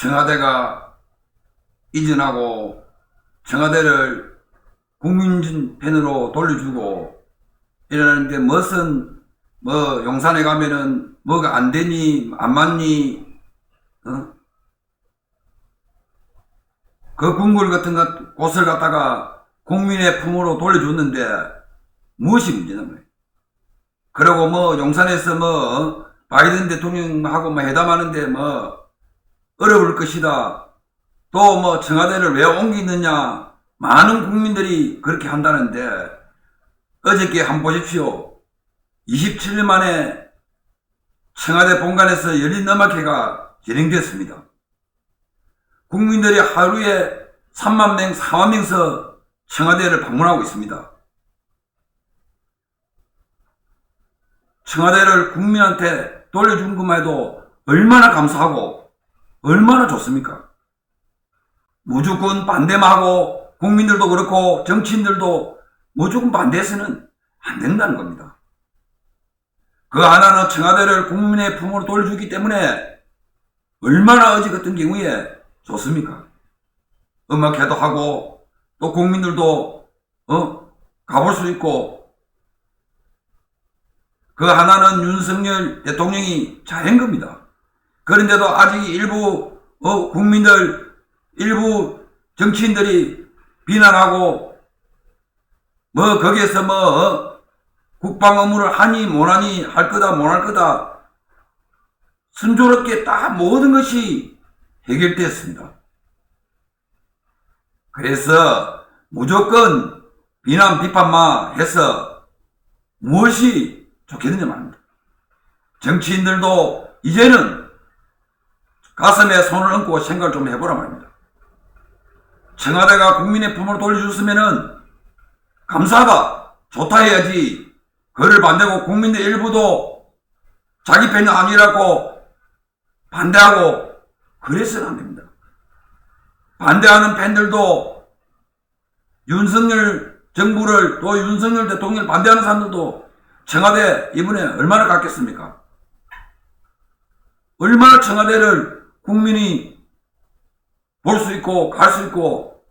청와대가 이전하고 청와대를 국민펜으로 돌려주고 이러는데 무슨 용산에 가면은 뭐가 안 되니 안 맞니 그 궁궐 같은 곳을 갖다가 국민의 품으로 돌려줬는데 무엇이 문제는 거예요. 그리고 용산에서 바이든 대통령하고 회담하는데 어려울 것이다. 또 청와대를 왜 옮기느냐. 많은 국민들이 그렇게 한다는데 어저께 한번 보십시오. 27년 만에 청와대 본관에서 열린 음악회가 진행됐습니다. 국민들이 하루에 3만 명, 4만 명서 청와대를 방문하고 있습니다. 청와대를 국민한테 돌려준 것만 해도 얼마나 감사하고 얼마나 좋습니까? 무조건 반대만 하고 국민들도 그렇고 정치인들도 무조건 반대해서는 안 된다는 겁니다. 그 하나는 청와대를 국민의 품으로 돌려주기 때문에 얼마나 어제 같은 경우에 좋습니까? 음악회도 하고 또 국민들도 가볼 수 있고 그 하나는 윤석열 대통령이 잘한 겁니다. 그런데도 아직 일부 국민들 일부 정치인들이 비난하고 거기에서 국방 업무를 하니 못하니 할 거다 못할 거다 순조롭게 다 모든 것이 해결되었습니다. 그래서 무조건 비난 비판만 해서 무엇이 좋겠느냐 말입니다. 정치인들도 이제는 가슴에 손을 얹고 생각을 좀 해보라 말입니다. 청와대가 국민의 품으로 돌려줬으면은 감사하다 좋다 해야지 그를 반대하고 국민들 일부도 자기 편이 아니라고 반대하고 그래서는 안 됩니다. 반대하는 팬들도 윤석열 정부를 또 윤석열 대통령을 반대하는 사람들도 청와대 이번에 얼마나 갔겠습니까? 얼마나 청와대를 국민이 볼 수 있고 갈 수 있고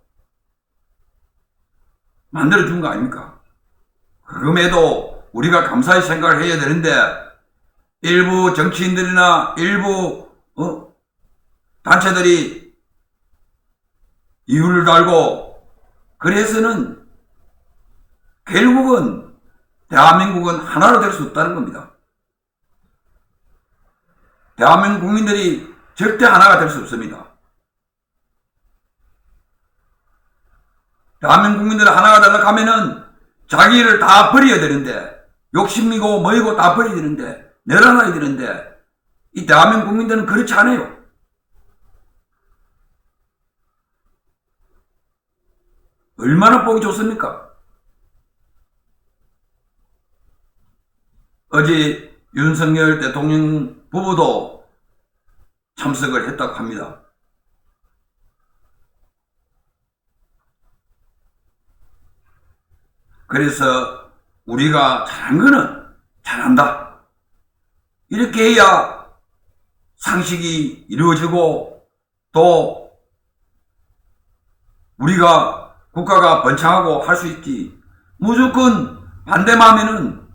만들어준 거 아닙니까? 그럼에도 우리가 감사히 생각을 해야 되는데 일부 정치인들이나 일부 단체들이 이유를 달고 그래서는 결국은 대한민국은 하나로 될 수 없다는 겁니다. 대한민국 국민들이 절대 하나가 될 수 없습니다. 대한민국 국민들이 하나가 되려고 하면은 자기를 다 버려야 되는데 욕심이고 뭐이고 다 버려야 되는데 내려놔야 되는데 이 대한민국 국민들은 그렇지 않아요. 얼마나 보기 좋습니까? 어제 윤석열 대통령 부부도 참석을 했다고 합니다. 그래서 우리가 잘한 거는 잘한다. 이렇게 해야 상식이 이루어지고 또 우리가 국가가 번창하고 할 수 있지. 무조건 반대만 하면은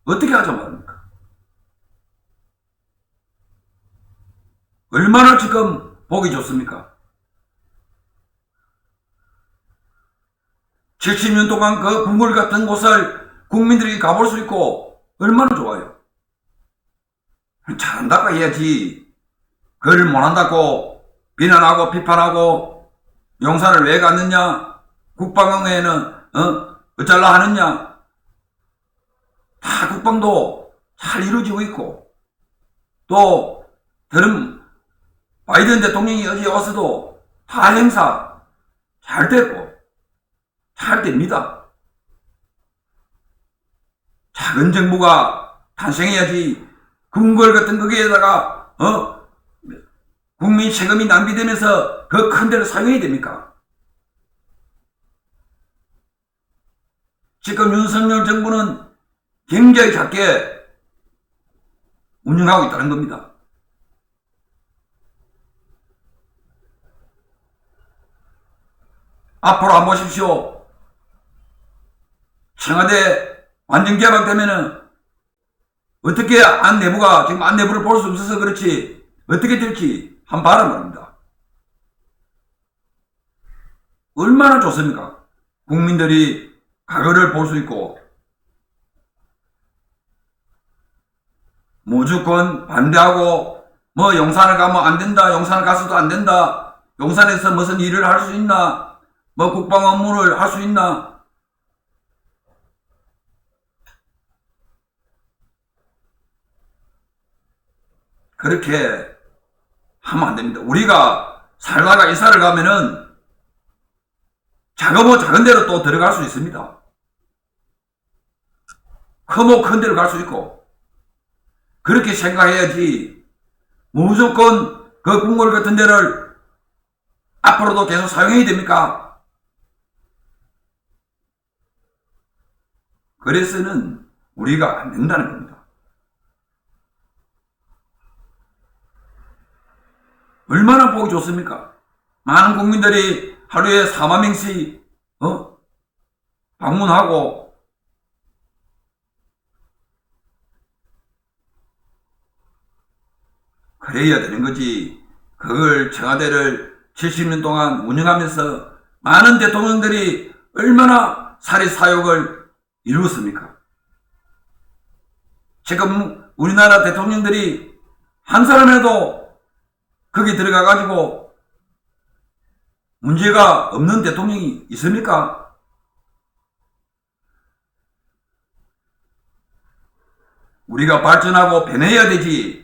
어떻게 하자 말입니까? 얼마나 지금 보기 좋습니까? 70년 동안 그 궁궐 같은 곳을 국민들이 가볼 수 있고 얼마나 좋아요. 잘한다고 해야지. 그걸 못한다고 비난하고 비판하고 용산을 왜 갔느냐, 국방에는 어쩔라 하느냐. 다 국방도 잘 이루어지고 있고 또 바이든 대통령이 어제 와서도 다 행사 잘 됐고 잘 됩니다. 작은 정부가 탄생해야지 궁궐 같은 거기에다가 국민 세금이 낭비되면서 그 큰 데를 사용해야 됩니까? 지금 윤석열 정부는 굉장히 작게 운영하고 있다는 겁니다. 앞으로 한번 보십시오. 청와대 완전 개방되면은 어떻게 안 내부가 지금 안 내부를 볼 수 없어서 그렇지 어떻게 될지 한번 봐라 말입니다. 얼마나 좋습니까? 국민들이 과거를 볼 수 있고 무조건 반대하고 뭐 용산을 가면 안 된다, 용산을 가서도 안 된다, 용산에서 무슨 일을 할 수 있나, 뭐 국방 업무를 할 수 있나, 그렇게 하면 안 됩니다. 우리가 살다가 이사를 가면은 작은 작은 데로 또 들어갈 수 있습니다. 크고 큰 데로 갈 수 있고 그렇게 생각해야지 무조건 그 궁궐 같은 데를 앞으로도 계속 사용해야 됩니까? 그래서는 우리가 안 된다는 겁니다. 얼마나 보기 좋습니까? 많은 국민들이 하루에 4만 명씩 방문하고 그래야 되는 거지. 그걸 청와대를 70년 동안 운영하면서 많은 대통령들이 얼마나 사리사욕을 이루었습니까? 지금 우리나라 대통령들이 한 사람이라도 거기 들어가가지고 문제가 없는 대통령이 있습니까? 우리가 발전하고 변해야 되지.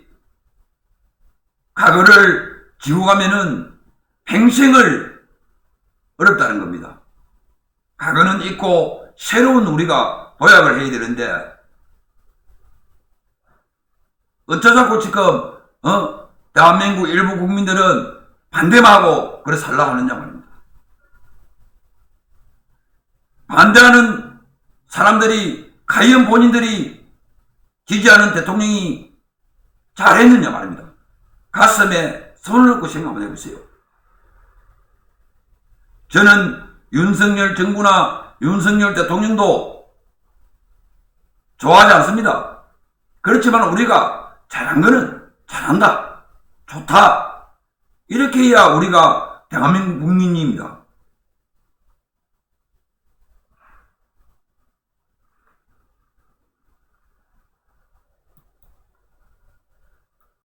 과거를 지고 가면은 평생을 어렵다는 겁니다. 과거는 있고 새로운 우리가 도약을 해야 되는데 어쩌자고 지금 대한민국 일부 국민들은 반대만 하고 그래 살라 하느냐 말입니다. 반대하는 사람들이 과연 본인들이 지지하는 대통령이 잘했느냐 말입니다. 가슴에 손을 얹고 생각 한번 해보세요. 저는 윤석열 정부나 윤석열 대통령도 좋아하지 않습니다. 그렇지만 우리가 잘한 거는 잘한다, 좋다, 이렇게 해야 우리가 대한민국 국민입니다.